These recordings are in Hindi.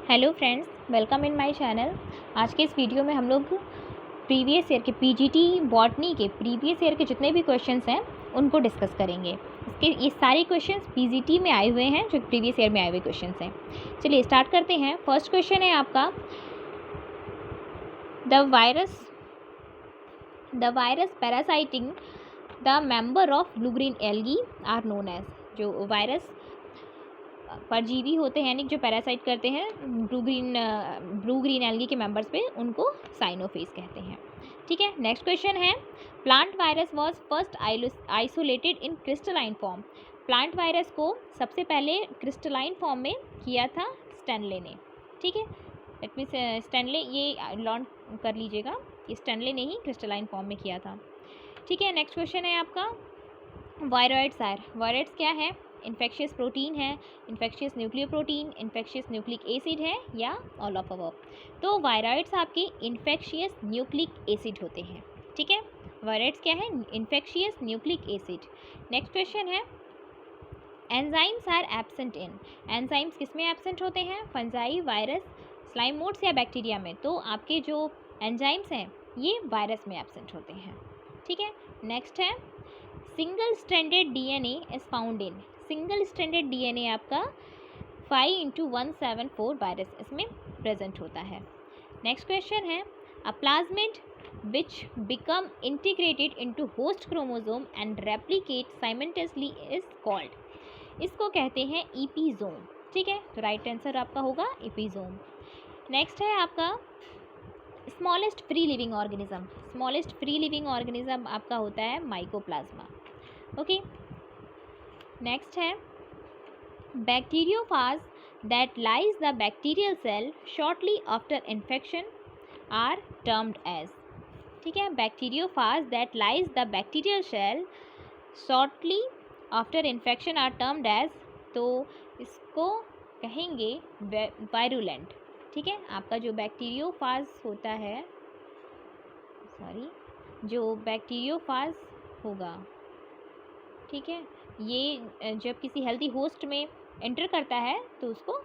Hello friends, welcome in my channel. आज के इस वीडियो में हम लोग प्रीवियस ईयर के पीजीटी बॉटनी के प्रीवियस ईयर के जितने भी क्वेश्चंस हैं उनको डिस्कस करेंगे। इसके ये सारे क्वेश्चंस पीजीटी में आए हुए हैं, जो प्रीवियस ईयर में आए हुए क्वेश्चंस हैं। चलिए स्टार्ट करते हैं। फर्स्ट क्वेश्चन है आपका, the virus parasiting the member of blue green algae are known as. जो वायरस परजीवी होते हैं, यानी जो पैरासाइट करते हैं ब्लू ग्रीन एल्गी के मेंबर्स पे, उनको साइनोफेज कहते हैं। ठीक है, नेक्स्ट क्वेश्चन है, plant virus was first isolated in crystalline form. Plant virus को सबसे पहले क्रिस्टलाइन फॉर्म में किया था स्टैनले ने। ठीक है, लेट मीन स्टैनले, ये लर्न कर लीजिएगा, स्टैनले ने ही क्रिस्टलाइन फॉर्म में किया था। ठीक है, नेक्स्ट क्वेश्चन है आपका, वायरॉइड्स क्या है? इन्फेक्शियस प्रोटीन है, infectious nucleoprotein, infectious nucleic acid है, या ऑल ऑफ अबव। तो वायरॉइड्स आपके इन्फेक्शियस न्यूक्लिक एसिड होते हैं। ठीक है, वायरॉइड्स क्या है? Infectious nucleic acid. Next question है, enzymes are absent in. Enzymes किस में एब्सेंट होते हैं? फंजाई, वायरस, स्लाइम मोड्स या बैक्टीरिया में। तो आपके जो एंजाइम्स हैं ये वायरस में एब्सेंट होते हैं। ठीक है, नेक्स्ट है, single stranded DNA is found in. Single stranded DNA आपका 5x174 वायरस इसमें प्रेजेंट होता है। नेक्स्ट क्वेश्चन है, a plasmid which become integrated into host chromosome and replicate simultaneously is called. इसको कहते हैं ईपीजोम। ठीक है, तो राइट आंसर आपका होगा ईपीजोम। नेक्स्ट है आपका, smallest free living organism. Smallest free living organism आपका होता है माइकोप्लाज्मा। ओके, नेक्स्ट है, bacteriophage that lyse the bacterial cell shortly after infection are termed as. ठीक है, bacteriophage that lyse the bacterial cell shortly after infection are termed as. तो इसको कहेंगे वायरुलेंट। ठीक है, आपका जो बैक्टीरियोफाज होता है, जो बैक्टीरियोफाज होगा, ठीक है, ये जब किसी हेल्दी होस्ट में एंटर करता है तो उसको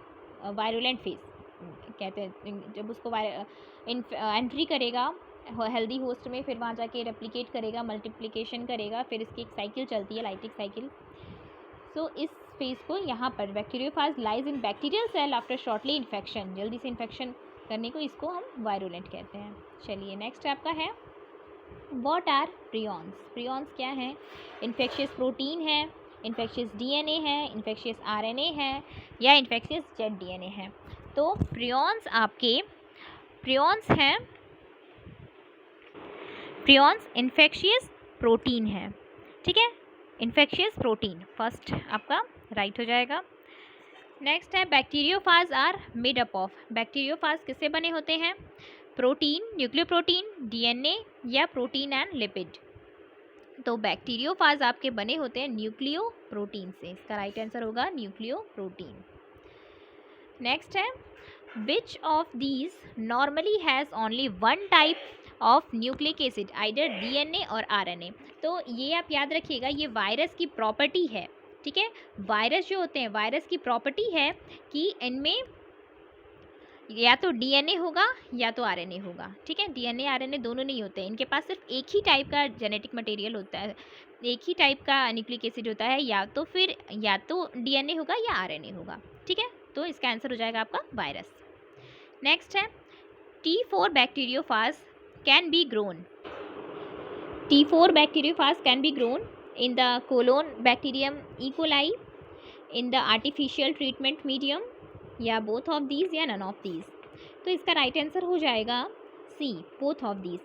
वायरुलेंट फेज कहते हैं। जब उसको एंट्री करेगा हेल्दी होस्ट में, फिर वहाँ जाके रेप्लिकेट करेगा, मल्टीप्लिकेशन करेगा, फिर इसकी एक साइकिल चलती है, लाइटिक साइकिल। सो इस फेज को यहाँ पर bacteriophage lyse in bacterial cell after shortly infection, जल्दी से इन्फेक्शन करने को, इसको हम वायरुलेंट कहते हैं। चलिए नेक्स्ट आपका है, वॉट आर प्रियॉन्स। प्रियॉन्स क्या है? इन्फेक्शियस प्रोटीन है, इन्फेक्शियस डीएनए है, इन्फेक्शियस आरएनए है, या इन्फेक्शियस जेड डीएनए है। तो प्रियॉन्स हैं, प्रियॉन्स इन्फेक्शियस प्रोटीन है। ठीक है, इन्फेक्शियस प्रोटीन फर्स्ट आपका राइट हो जाएगा। नेक्स्ट है, bacteriophage are made up of. Bacteriophage किससे बने होते हैं? प्रोटीन, न्यूक्लियो प्रोटीन, डीएनए, या प्रोटीन एंड लिपिड। तो बैक्टीरियोफाज आपके बने होते हैं न्यूक्लियो प्रोटीन से। इसका राइट आंसर होगा न्यूक्लियो प्रोटीन। नेक्स्ट है, which of these normally has only one type of nucleic acid, either DNA और आरएनए। तो ये आप याद रखिएगा, ये वायरस की प्रॉपर्टी है। ठीक है, वायरस जो होते हैं, वायरस की प्रॉपर्टी है कि इनमें या तो डीएनए होगा या तो आरएनए होगा। ठीक है, डीएनए आरएनए दोनों नहीं होते हैं, इनके पास सिर्फ एक ही टाइप का जेनेटिक मटेरियल होता है, एक ही टाइप का न्यूक्लिक एसिड होता है, या तो डीएनए होगा या आरएनए होगा। ठीक है, तो इसका आंसर हो जाएगा आपका वायरस। नेक्स्ट है, T4 bacteriophage can be grown. T4 bacteriophage can be grown in the colon bacterium E coli, in the artificial treatment medium, या बोथ ऑफ दीज, या नन ऑफ दीज। तो इसका राइट आंसर हो जाएगा सी, बोथ ऑफ दीज।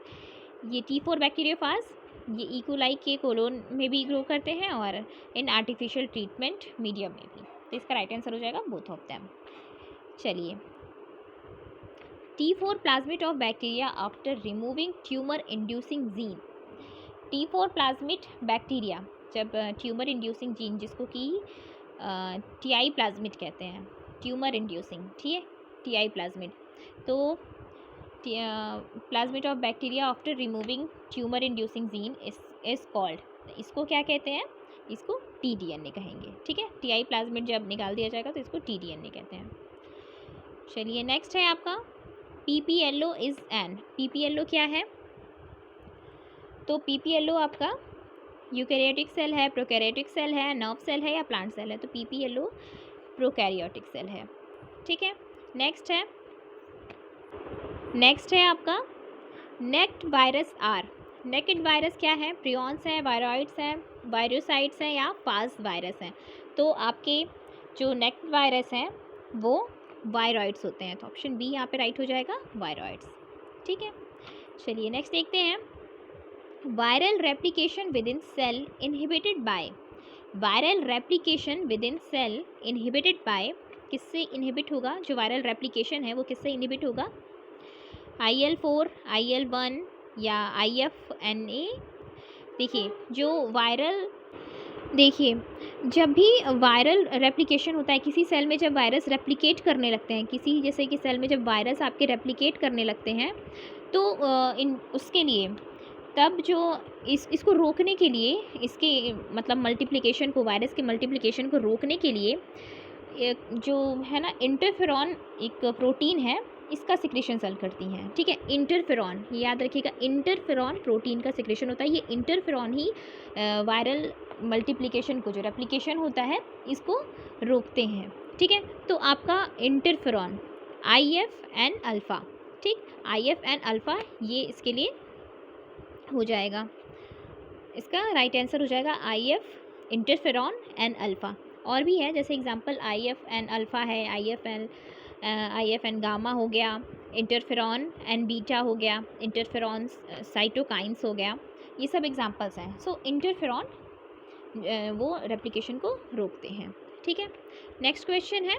ये T4 बैक्टीरियोफाज ये इकोलाई के कोलोन में भी ग्रो करते हैं और इन आर्टिफिशियल ट्रीटमेंट मीडियम में भी। तो इसका राइट आंसर हो जाएगा बोथ ऑफ देम। चलिए, T4 plasmid of bacteria after removing tumour inducing gene. T4 plasmid bacteria जब ट्यूमर इंड्यूसिंग जीन, जिसको कि TI प्लाज्मिड कहते हैं, ट्यूमर इंड्यूसिंग, ठीक है, TI प्लाज्मिड। तो plasmid of bacteria after removing tumour inducing gene is called, इसको क्या कहते हैं? इसको TDNA कहेंगे। ठीक है, TI प्लाज्मिड जब निकाल दिया जाएगा तो इसको TDNA कहते हैं। चलिए नेक्स्ट है आपका PPLO इज़ एन, PPLO क्या है? तो PPLO आपका यूकैरियोटिक सेल है, प्रोकैरियोटिक सेल है, नर्व सेल है या प्लांट सेल है? तो PPLO प्रोकैरियोटिक सेल है। ठीक है, नेक्स्ट है आपका naked virus are. Naked virus क्या है? प्रियॉन्स हैं, वायरॉइड्स हैं, वायरोसाइट्स हैं या फास्ट वायरस हैं? तो आपके जो नेक्ड वायरस हैं वो वायरॉइड्स होते हैं, तो ऑप्शन बी यहाँ पे राइट हो जाएगा, वायरॉइड्स। ठीक है, चलिए नेक्स्ट देखते हैं। Viral replication within cell inhibited by, viral replication within cell inhibited by, किससे इनहिबिट होगा? जो वायरल रेप्लिकेशन है वो किससे इनहिबिट होगा? IL4, IL1 या IFNA? देखिए जो वायरल, देखिए जब भी वायरल रेप्लिकेशन होता है किसी सेल में, जब वायरस रेप्लिकेट करने लगते हैं किसी, जैसे कि सेल में जब वायरस आपके रेप्लिकेट करने लगते हैं तो इन उसके लिए तब जो इसको रोकने के लिए, इसके मतलब मल्टीप्लिकेशन को, वायरस के मल्टीप्लिकेशन को रोकने के लिए जो है ना इंटरफेरॉन एक प्रोटीन है, इसका सिक्रेशन सेल करती हैं। ठीक है, इंटरफेरॉन, याद रखिएगा, इंटरफेरॉन प्रोटीन का सिक्रेशन होता है। ये इंटरफेरॉन ही वायरल मल्टीप्लिकेशन को, जो रेप्लिकेशन होता है, इसको रोकते हैं। ठीक है, तो आपका इंटरफेरॉन IFN अल्फ़ा, ठीक, IFN अल्फ़ा ये इसके लिए हो जाएगा, इसका राइट आंसर हो जाएगा IF इंटरफेरॉन एन अल्फ़ा। और भी है, जैसे एग्जांपल IFN अल्फ़ा है, IFN गामा हो गया, इंटरफेरॉन एन बीटा हो गया, इंटरफेरॉन साइटोकाइंस हो गया, ये सब एग्जांपल्स हैं। सो इंटरफेरॉन वो रेप्लिकेशन को रोकते हैं। ठीक है, नेक्स्ट क्वेश्चन है,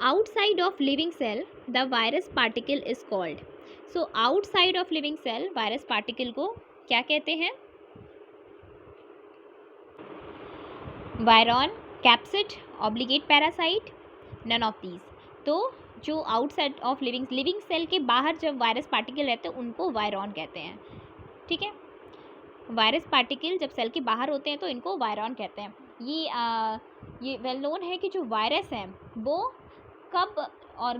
outside of living cell the virus particle is called. So outside of living cell virus particle को क्या कहते हैं? Virion, capsid, obligate parasite, none of these. तो जो आउटसाइड ऑफ लिविंग सेल के बाहर जब वायरस पार्टिकल रहते हैं उनको वायरॉन कहते हैं। ठीक है, वायरस पार्टिकल जब सेल के बाहर होते हैं तो इनको वायरॉन कहते हैं। ये वेल नोन है कि जो वायरस है वो कब, और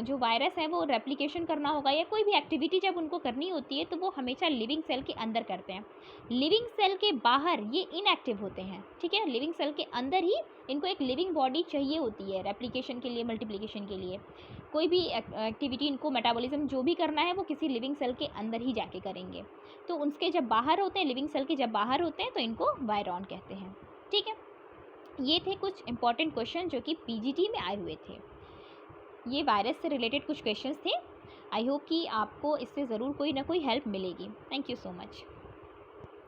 जो वायरस है वो रेप्लिकेशन करना होगा या कोई भी एक्टिविटी जब उनको करनी होती है तो वो हमेशा लिविंग सेल के अंदर करते हैं। लिविंग सेल के बाहर ये इनएक्टिव होते हैं। ठीक है, लिविंग सेल के अंदर ही इनको एक लिविंग बॉडी चाहिए होती है रेप्लिकेशन के लिए, मल्टीप्लिकेशन के लिए। कोई भी एक्टिविटी इनको, मेटाबॉलिज्म जो भी करना है वो किसी लिविंग सेल के अंदर ही जाके करेंगे। तो उनके जब बाहर होते हैं, लिविंग सेल के जब बाहर होते हैं तो इनको वायरॉन कहते हैं। ठीक है, ये थे कुछ इंपॉर्टेंट क्वेश्चन जो कि PGT में आए हुए थे। ये वायरस से रिलेटेड कुछ क्वेश्चंस थे। आई होप कि आपको इससे ज़रूर कोई ना कोई हेल्प मिलेगी। Thank you so much.